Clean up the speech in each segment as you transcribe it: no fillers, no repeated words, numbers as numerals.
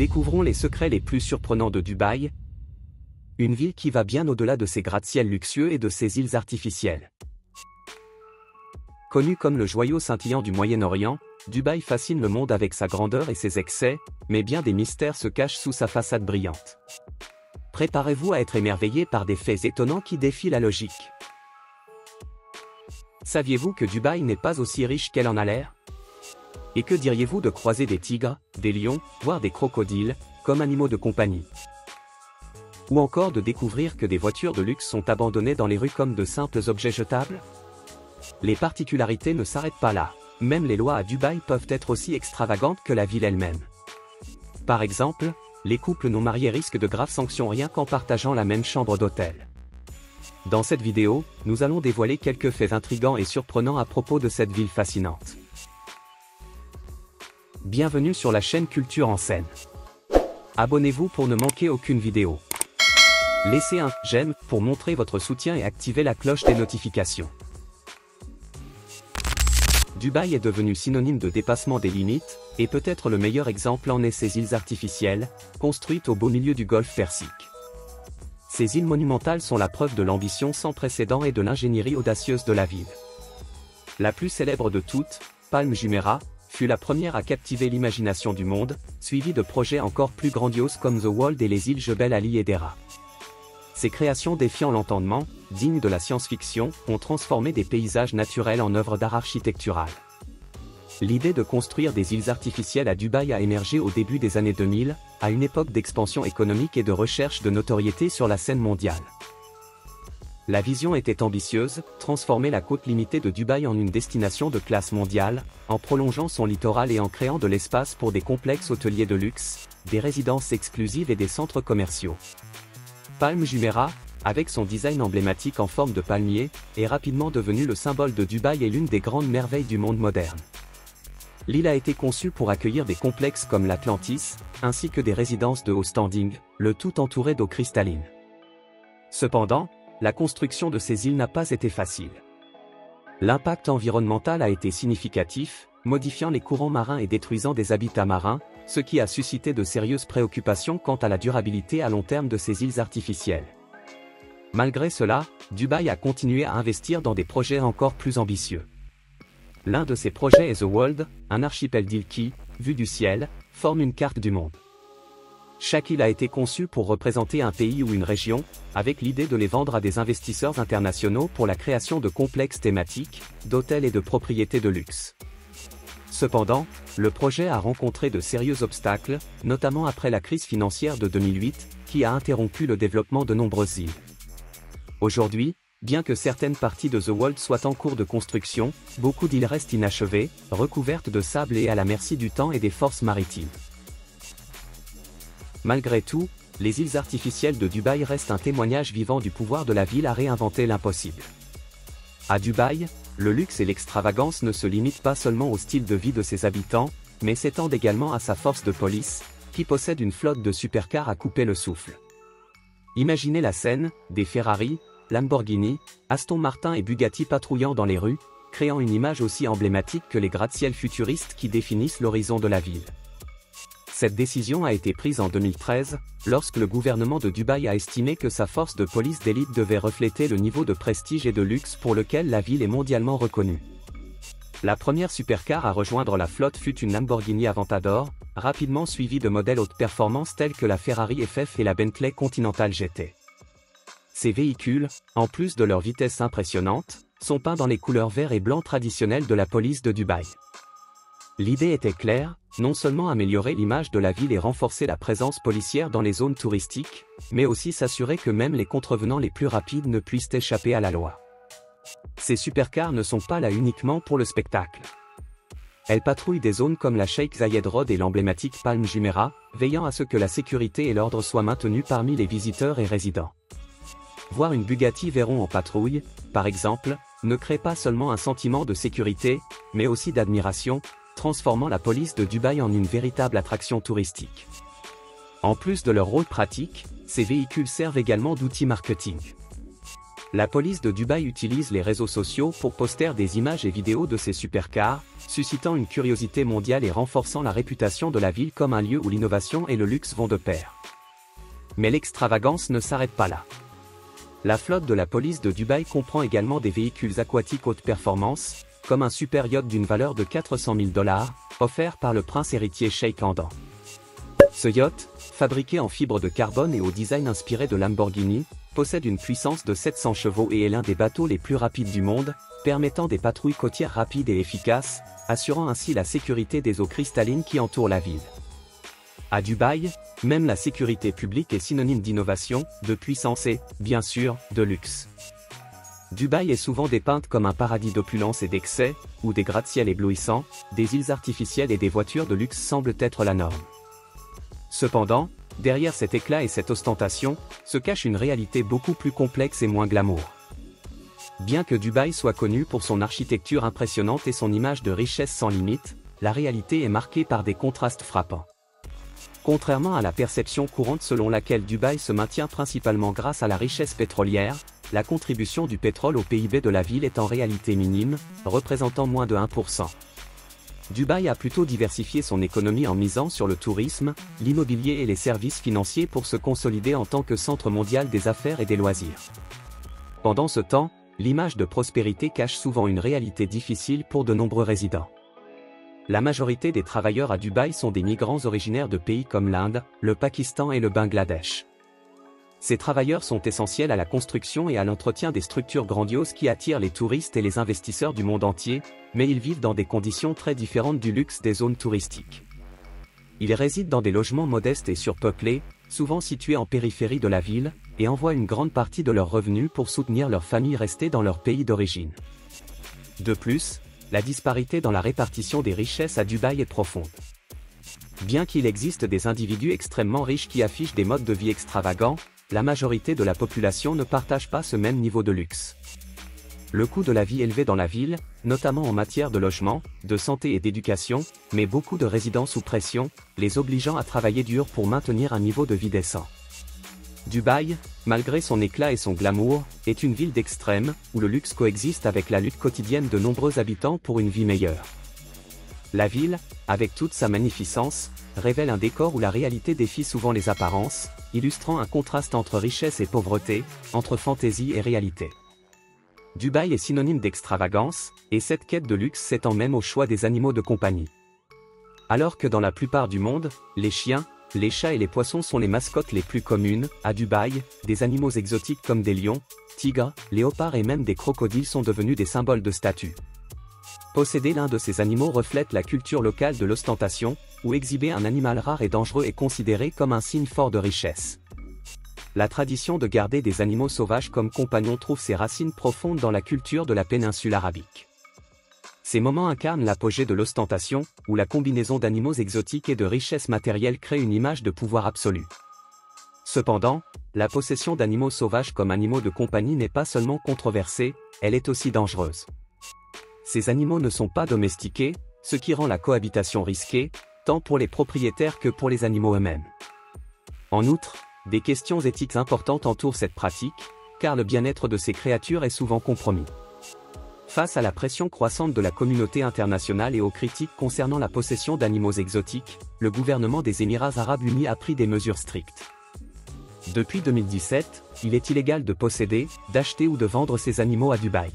Découvrons les secrets les plus surprenants de Dubaï, une ville qui va bien au-delà de ses gratte-ciels luxueux et de ses îles artificielles. Connu comme le joyau scintillant du Moyen-Orient, Dubaï fascine le monde avec sa grandeur et ses excès, mais bien des mystères se cachent sous sa façade brillante. Préparez-vous à être émerveillé par des faits étonnants qui défient la logique. Saviez-vous que Dubaï n'est pas aussi riche qu'elle en a l'air? Et que diriez-vous de croiser des tigres, des lions, voire des crocodiles, comme animaux de compagnie? Ou encore de découvrir que des voitures de luxe sont abandonnées dans les rues comme de simples objets jetables? Les particularités ne s'arrêtent pas là. Même les lois à Dubaï peuvent être aussi extravagantes que la ville elle-même. Par exemple, les couples non mariés risquent de graves sanctions rien qu'en partageant la même chambre d'hôtel. Dans cette vidéo, nous allons dévoiler quelques faits intrigants et surprenants à propos de cette ville fascinante. Bienvenue sur la chaîne Culture en scène. Abonnez-vous pour ne manquer aucune vidéo. Laissez un j'aime pour montrer votre soutien et activez la cloche des notifications. Dubaï est devenu synonyme de dépassement des limites, et peut-être le meilleur exemple en est ses îles artificielles, construites au beau milieu du golfe Persique. Ces îles monumentales sont la preuve de l'ambition sans précédent et de l'ingénierie audacieuse de la ville. La plus célèbre de toutes, Palm Jumeirah, fut la première à captiver l'imagination du monde, suivie de projets encore plus grandioses comme The World et les îles Jebel Ali et Dera. Ces créations défiant l'entendement, dignes de la science-fiction, ont transformé des paysages naturels en œuvres d'art architecturales. L'idée de construire des îles artificielles à Dubaï a émergé au début des années 2000, à une époque d'expansion économique et de recherche de notoriété sur la scène mondiale. La vision était ambitieuse, transformer la côte limitée de Dubaï en une destination de classe mondiale, en prolongeant son littoral et en créant de l'espace pour des complexes hôteliers de luxe, des résidences exclusives et des centres commerciaux. Palm Jumeirah, avec son design emblématique en forme de palmier, est rapidement devenu le symbole de Dubaï et l'une des grandes merveilles du monde moderne. L'île a été conçue pour accueillir des complexes comme l'Atlantis, ainsi que des résidences de haut standing, le tout entouré d'eau cristalline. Cependant, la construction de ces îles n'a pas été facile. L'impact environnemental a été significatif, modifiant les courants marins et détruisant des habitats marins, ce qui a suscité de sérieuses préoccupations quant à la durabilité à long terme de ces îles artificielles. Malgré cela, Dubaï a continué à investir dans des projets encore plus ambitieux. L'un de ces projets est The World, un archipel d'îles qui, vu du ciel, forme une carte du monde. Chaque île a été conçue pour représenter un pays ou une région, avec l'idée de les vendre à des investisseurs internationaux pour la création de complexes thématiques, d'hôtels et de propriétés de luxe. Cependant, le projet a rencontré de sérieux obstacles, notamment après la crise financière de 2008, qui a interrompu le développement de nombreuses îles. Aujourd'hui, bien que certaines parties de The World soient en cours de construction, beaucoup d'îles restent inachevées, recouvertes de sable et à la merci du temps et des forces maritimes. Malgré tout, les îles artificielles de Dubaï restent un témoignage vivant du pouvoir de la ville à réinventer l'impossible. À Dubaï, le luxe et l'extravagance ne se limitent pas seulement au style de vie de ses habitants, mais s'étendent également à sa force de police, qui possède une flotte de supercars à couper le souffle. Imaginez la scène, des Ferrari, Lamborghini, Aston Martin et Bugatti patrouillant dans les rues, créant une image aussi emblématique que les gratte-ciels futuristes qui définissent l'horizon de la ville. Cette décision a été prise en 2013, lorsque le gouvernement de Dubaï a estimé que sa force de police d'élite devait refléter le niveau de prestige et de luxe pour lequel la ville est mondialement reconnue. La première supercar à rejoindre la flotte fut une Lamborghini Aventador, rapidement suivie de modèles haute performance tels que la Ferrari FF et la Bentley Continental GT. Ces véhicules, en plus de leur vitesse impressionnante, sont peints dans les couleurs vert et blanc traditionnelles de la police de Dubaï. L'idée était claire, non seulement améliorer l'image de la ville et renforcer la présence policière dans les zones touristiques, mais aussi s'assurer que même les contrevenants les plus rapides ne puissent échapper à la loi. Ces supercars ne sont pas là uniquement pour le spectacle. Elles patrouillent des zones comme la Sheikh Zayed Road et l'emblématique Palm Jumeirah, veillant à ce que la sécurité et l'ordre soient maintenus parmi les visiteurs et résidents. Voir une Bugatti Veyron en patrouille, par exemple, ne crée pas seulement un sentiment de sécurité, mais aussi d'admiration, transformant la police de Dubaï en une véritable attraction touristique. En plus de leur rôle pratique, ces véhicules servent également d'outils marketing. La police de Dubaï utilise les réseaux sociaux pour poster des images et vidéos de ses supercars, suscitant une curiosité mondiale et renforçant la réputation de la ville comme un lieu où l'innovation et le luxe vont de pair. Mais l'extravagance ne s'arrête pas là. La flotte de la police de Dubaï comprend également des véhicules aquatiques haute performance, comme un super yacht d'une valeur de 400 000 $, offert par le prince héritier Sheikh Hamdan. Ce yacht, fabriqué en fibre de carbone et au design inspiré de Lamborghini, possède une puissance de 700 chevaux et est l'un des bateaux les plus rapides du monde, permettant des patrouilles côtières rapides et efficaces, assurant ainsi la sécurité des eaux cristallines qui entourent la ville. À Dubaï, même la sécurité publique est synonyme d'innovation, de puissance et, bien sûr, de luxe. Dubaï est souvent dépeinte comme un paradis d'opulence et d'excès, où des gratte-ciel éblouissants, des îles artificielles et des voitures de luxe semblent être la norme. Cependant, derrière cet éclat et cette ostentation, se cache une réalité beaucoup plus complexe et moins glamour. Bien que Dubaï soit connu pour son architecture impressionnante et son image de richesse sans limite, la réalité est marquée par des contrastes frappants. Contrairement à la perception courante selon laquelle Dubaï se maintient principalement grâce à la richesse pétrolière, la contribution du pétrole au PIB de la ville est en réalité minime, représentant moins de 1%. Dubaï a plutôt diversifié son économie en misant sur le tourisme, l'immobilier et les services financiers pour se consolider en tant que centre mondial des affaires et des loisirs. Pendant ce temps, l'image de prospérité cache souvent une réalité difficile pour de nombreux résidents. La majorité des travailleurs à Dubaï sont des migrants originaires de pays comme l'Inde, le Pakistan et le Bangladesh. Ces travailleurs sont essentiels à la construction et à l'entretien des structures grandioses qui attirent les touristes et les investisseurs du monde entier, mais ils vivent dans des conditions très différentes du luxe des zones touristiques. Ils résident dans des logements modestes et surpeuplés, souvent situés en périphérie de la ville, et envoient une grande partie de leurs revenus pour soutenir leurs familles restées dans leur pays d'origine. De plus, la disparité dans la répartition des richesses à Dubaï est profonde. Bien qu'il existe des individus extrêmement riches qui affichent des modes de vie extravagants, la majorité de la population ne partage pas ce même niveau de luxe. Le coût de la vie élevé dans la ville, notamment en matière de logement, de santé et d'éducation, met beaucoup de résidents sous pression, les obligeant à travailler dur pour maintenir un niveau de vie décent. Dubaï, malgré son éclat et son glamour, est une ville d'extrême, où le luxe coexiste avec la lutte quotidienne de nombreux habitants pour une vie meilleure. La ville, avec toute sa magnificence, révèle un décor où la réalité défie souvent les apparences, illustrant un contraste entre richesse et pauvreté, entre fantaisie et réalité. Dubaï est synonyme d'extravagance, et cette quête de luxe s'étend même au choix des animaux de compagnie. Alors que dans la plupart du monde, les chiens, les chats et les poissons sont les mascottes les plus communes, à Dubaï, des animaux exotiques comme des lions, tigres, léopards et même des crocodiles sont devenus des symboles de statut. Posséder l'un de ces animaux reflète la culture locale de l'ostentation, où exhiber un animal rare et dangereux est considéré comme un signe fort de richesse. La tradition de garder des animaux sauvages comme compagnons trouve ses racines profondes dans la culture de la péninsule arabique. Ces moments incarnent l'apogée de l'ostentation, où la combinaison d'animaux exotiques et de richesses matérielles crée une image de pouvoir absolu. Cependant, la possession d'animaux sauvages comme animaux de compagnie n'est pas seulement controversée, elle est aussi dangereuse. Ces animaux ne sont pas domestiqués, ce qui rend la cohabitation risquée, tant pour les propriétaires que pour les animaux eux-mêmes. En outre, des questions éthiques importantes entourent cette pratique, car le bien-être de ces créatures est souvent compromis. Face à la pression croissante de la communauté internationale et aux critiques concernant la possession d'animaux exotiques, le gouvernement des Émirats arabes unis a pris des mesures strictes. Depuis 2017, il est illégal de posséder, d'acheter ou de vendre ces animaux à Dubaï.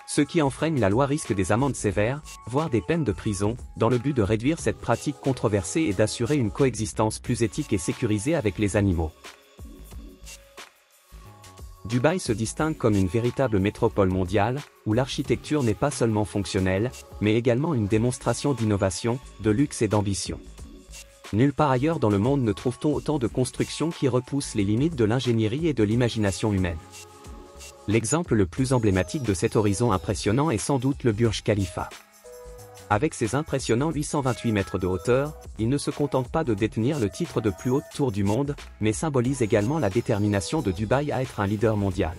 Ceux qui enfreignent la loi risquent des amendes sévères, voire des peines de prison, dans le but de réduire cette pratique controversée et d'assurer une coexistence plus éthique et sécurisée avec les animaux. Dubaï se distingue comme une véritable métropole mondiale, où l'architecture n'est pas seulement fonctionnelle, mais également une démonstration d'innovation, de luxe et d'ambition. Nulle part ailleurs dans le monde ne trouve-t-on autant de constructions qui repoussent les limites de l'ingénierie et de l'imagination humaine. L'exemple le plus emblématique de cet horizon impressionnant est sans doute le Burj Khalifa. Avec ses impressionnants 828 mètres de hauteur, il ne se contente pas de détenir le titre de plus haute tour du monde, mais symbolise également la détermination de Dubaï à être un leader mondial.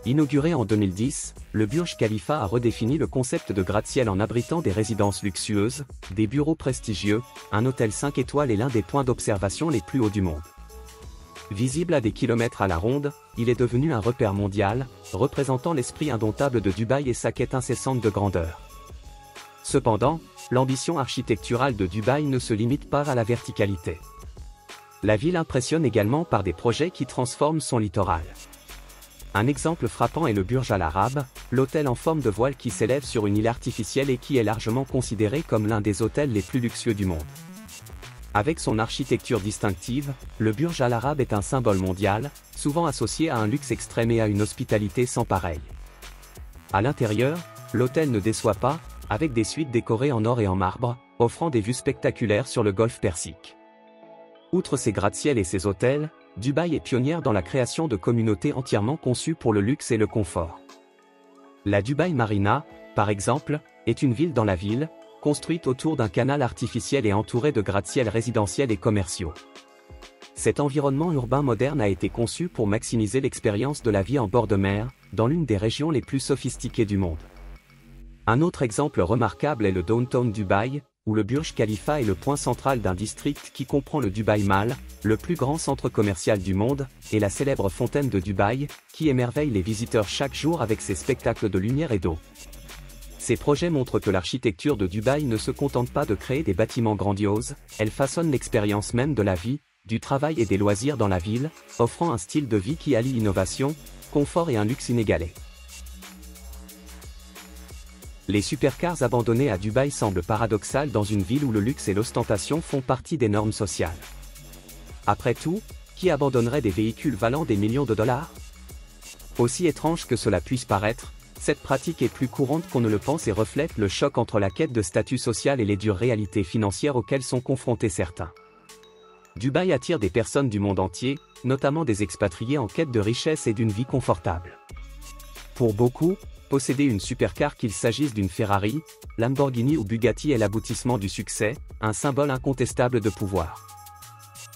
Inauguré en 2010, le Burj Khalifa a redéfini le concept de gratte-ciel en abritant des résidences luxueuses, des bureaux prestigieux, un hôtel 5 étoiles et l'un des points d'observation les plus hauts du monde. Visible à des kilomètres à la ronde, il est devenu un repère mondial, représentant l'esprit indomptable de Dubaï et sa quête incessante de grandeur. Cependant, l'ambition architecturale de Dubaï ne se limite pas à la verticalité. La ville impressionne également par des projets qui transforment son littoral. Un exemple frappant est le Burj Al Arab, l'hôtel en forme de voile qui s'élève sur une île artificielle et qui est largement considéré comme l'un des hôtels les plus luxueux du monde. Avec son architecture distinctive, le Burj Al Arab est un symbole mondial, souvent associé à un luxe extrême et à une hospitalité sans pareille. À l'intérieur, l'hôtel ne déçoit pas, avec des suites décorées en or et en marbre, offrant des vues spectaculaires sur le golfe Persique. Outre ses gratte-ciel et ses hôtels, Dubaï est pionnière dans la création de communautés entièrement conçues pour le luxe et le confort. La Dubaï Marina, par exemple, est une ville dans la ville, construite autour d'un canal artificiel et entourée de gratte-ciel résidentiels et commerciaux. Cet environnement urbain moderne a été conçu pour maximiser l'expérience de la vie en bord de mer, dans l'une des régions les plus sophistiquées du monde. Un autre exemple remarquable est le Downtown Dubaï, où le Burj Khalifa est le point central d'un district qui comprend le Dubaï Mall, le plus grand centre commercial du monde, et la célèbre fontaine de Dubaï, qui émerveille les visiteurs chaque jour avec ses spectacles de lumière et d'eau. Ces projets montrent que l'architecture de Dubaï ne se contente pas de créer des bâtiments grandioses, elle façonne l'expérience même de la vie, du travail et des loisirs dans la ville, offrant un style de vie qui allie innovation, confort et un luxe inégalé. Les supercars abandonnés à Dubaï semblent paradoxales dans une ville où le luxe et l'ostentation font partie des normes sociales. Après tout, qui abandonnerait des véhicules valant des millions de dollars? Aussi étrange que cela puisse paraître, cette pratique est plus courante qu'on ne le pense et reflète le choc entre la quête de statut social et les dures réalités financières auxquelles sont confrontés certains. Dubaï attire des personnes du monde entier, notamment des expatriés en quête de richesse et d'une vie confortable. Pour beaucoup, posséder une supercar, qu'il s'agisse d'une Ferrari, Lamborghini ou Bugatti, est l'aboutissement du succès, un symbole incontestable de pouvoir.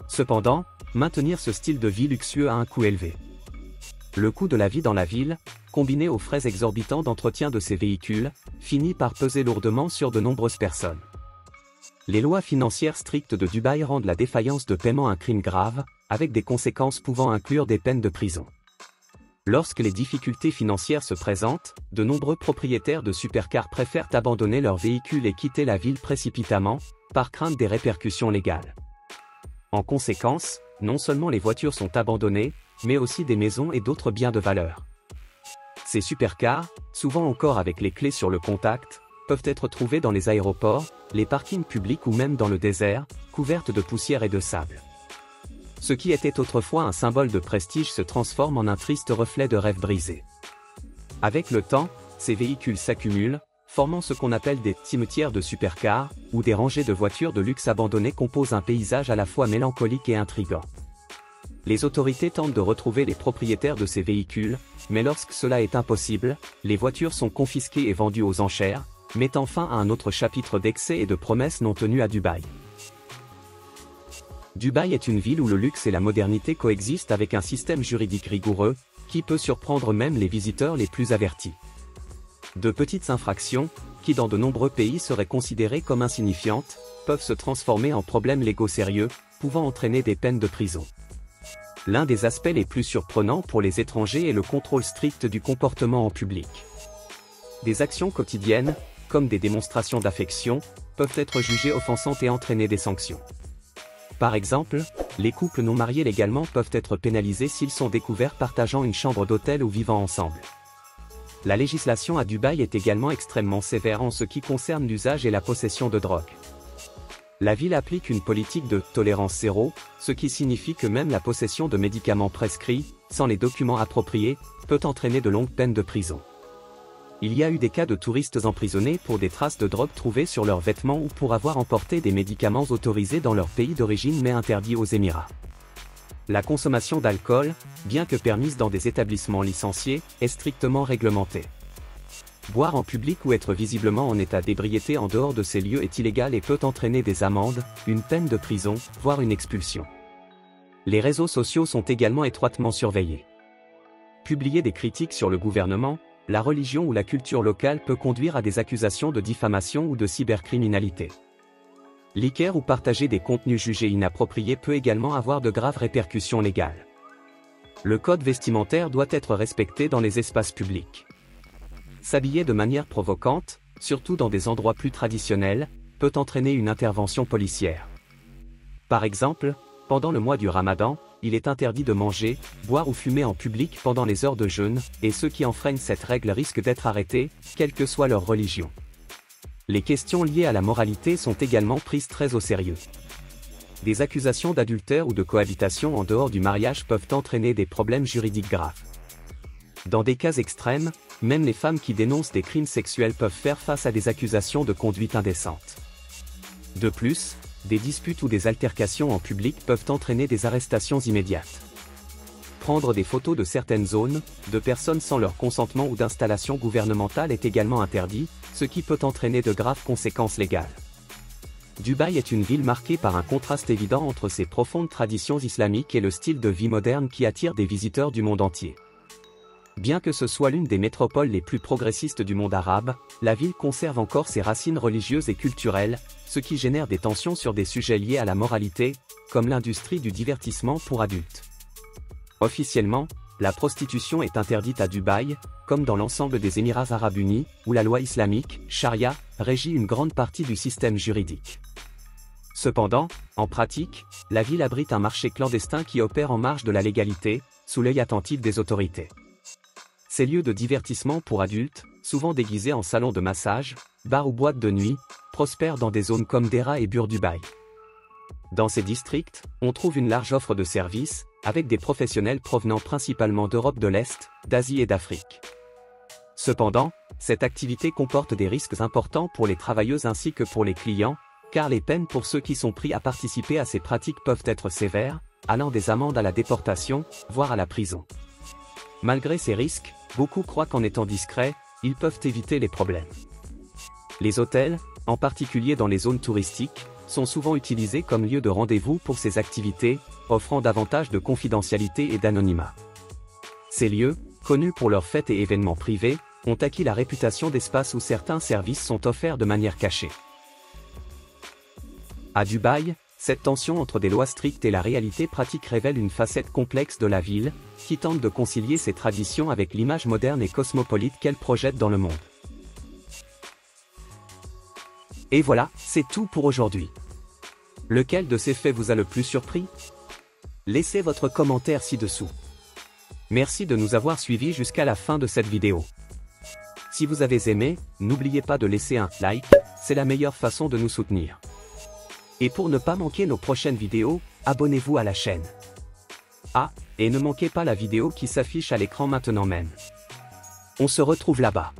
Cependant, maintenir ce style de vie luxueux a un coût élevé. Le coût de la vie dans la ville, combiné aux frais exorbitants d'entretien de ces véhicules, finit par peser lourdement sur de nombreuses personnes. Les lois financières strictes de Dubaï rendent la défaillance de paiement un crime grave, avec des conséquences pouvant inclure des peines de prison. Lorsque les difficultés financières se présentent, de nombreux propriétaires de supercars préfèrent abandonner leurs véhicules et quitter la ville précipitamment, par crainte des répercussions légales. En conséquence, non seulement les voitures sont abandonnées, mais aussi des maisons et d'autres biens de valeur. Ces supercars, souvent encore avec les clés sur le contact, peuvent être trouvés dans les aéroports, les parkings publics ou même dans le désert, couvertes de poussière et de sable. Ce qui était autrefois un symbole de prestige se transforme en un triste reflet de rêve brisé. Avec le temps, ces véhicules s'accumulent, formant ce qu'on appelle des cimetières de supercars, où des rangées de voitures de luxe abandonnées composent un paysage à la fois mélancolique et intrigant. Les autorités tentent de retrouver les propriétaires de ces véhicules, mais lorsque cela est impossible, les voitures sont confisquées et vendues aux enchères, mettant fin à un autre chapitre d'excès et de promesses non tenues à Dubaï. Dubaï est une ville où le luxe et la modernité coexistent avec un système juridique rigoureux, qui peut surprendre même les visiteurs les plus avertis. De petites infractions, qui dans de nombreux pays seraient considérées comme insignifiantes, peuvent se transformer en problèmes légaux sérieux, pouvant entraîner des peines de prison. L'un des aspects les plus surprenants pour les étrangers est le contrôle strict du comportement en public. Des actions quotidiennes, comme des démonstrations d'affection, peuvent être jugées offensantes et entraîner des sanctions. Par exemple, les couples non mariés légalement peuvent être pénalisés s'ils sont découverts partageant une chambre d'hôtel ou vivant ensemble. La législation à Dubaï est également extrêmement sévère en ce qui concerne l'usage et la possession de drogue. La ville applique une politique de tolérance zéro, ce qui signifie que même la possession de médicaments prescrits, sans les documents appropriés, peut entraîner de longues peines de prison. Il y a eu des cas de touristes emprisonnés pour des traces de drogue trouvées sur leurs vêtements ou pour avoir emporté des médicaments autorisés dans leur pays d'origine mais interdits aux Émirats. La consommation d'alcool, bien que permise dans des établissements licenciés, est strictement réglementée. Boire en public ou être visiblement en état d'ébriété en dehors de ces lieux est illégal et peut entraîner des amendes, une peine de prison, voire une expulsion. Les réseaux sociaux sont également étroitement surveillés. Publier des critiques sur le gouvernement, la religion ou la culture locale peut conduire à des accusations de diffamation ou de cybercriminalité. Liker ou partager des contenus jugés inappropriés peut également avoir de graves répercussions légales. Le code vestimentaire doit être respecté dans les espaces publics. S'habiller de manière provocante, surtout dans des endroits plus traditionnels, peut entraîner une intervention policière. Par exemple, pendant le mois du Ramadan, il est interdit de manger, boire ou fumer en public pendant les heures de jeûne, et ceux qui enfreignent cette règle risquent d'être arrêtés, quelle que soit leur religion. Les questions liées à la moralité sont également prises très au sérieux. Des accusations d'adultère ou de cohabitation en dehors du mariage peuvent entraîner des problèmes juridiques graves. Dans des cas extrêmes, même les femmes qui dénoncent des crimes sexuels peuvent faire face à des accusations de conduite indécente. De plus, des disputes ou des altercations en public peuvent entraîner des arrestations immédiates. Prendre des photos de certaines zones, de personnes sans leur consentement ou d'installations gouvernementales est également interdit, ce qui peut entraîner de graves conséquences légales. Dubaï est une ville marquée par un contraste évident entre ses profondes traditions islamiques et le style de vie moderne qui attire des visiteurs du monde entier. Bien que ce soit l'une des métropoles les plus progressistes du monde arabe, la ville conserve encore ses racines religieuses et culturelles, ce qui génère des tensions sur des sujets liés à la moralité, comme l'industrie du divertissement pour adultes. Officiellement, la prostitution est interdite à Dubaï, comme dans l'ensemble des Émirats arabes unis, où la loi islamique, charia, régit une grande partie du système juridique. Cependant, en pratique, la ville abrite un marché clandestin qui opère en marge de la légalité, sous l'œil attentif des autorités. Ces lieux de divertissement pour adultes, souvent déguisés en salons de massage, bars ou boîtes de nuit, prospèrent dans des zones comme Dera et Bur Dubaï. Dans ces districts, on trouve une large offre de services, avec des professionnels provenant principalement d'Europe de l'Est, d'Asie et d'Afrique. Cependant, cette activité comporte des risques importants pour les travailleuses ainsi que pour les clients, car les peines pour ceux qui sont pris à participer à ces pratiques peuvent être sévères, allant des amendes à la déportation, voire à la prison. Malgré ces risques, beaucoup croient qu'en étant discrets, ils peuvent éviter les problèmes. Les hôtels, en particulier dans les zones touristiques, sont souvent utilisés comme lieu de rendez-vous pour ces activités, offrant davantage de confidentialité et d'anonymat. Ces lieux, connus pour leurs fêtes et événements privés, ont acquis la réputation d'espaces où certains services sont offerts de manière cachée. À Dubaï, cette tension entre des lois strictes et la réalité pratique révèle une facette complexe de la ville, qui tente de concilier ses traditions avec l'image moderne et cosmopolite qu'elle projette dans le monde. Et voilà, c'est tout pour aujourd'hui. Lequel de ces faits vous a le plus surpris? Laissez votre commentaire ci-dessous. Merci de nous avoir suivis jusqu'à la fin de cette vidéo. Si vous avez aimé, n'oubliez pas de laisser un like, c'est la meilleure façon de nous soutenir. Et pour ne pas manquer nos prochaines vidéos, abonnez-vous à la chaîne. Ah, et ne manquez pas la vidéo qui s'affiche à l'écran maintenant même. On se retrouve là-bas.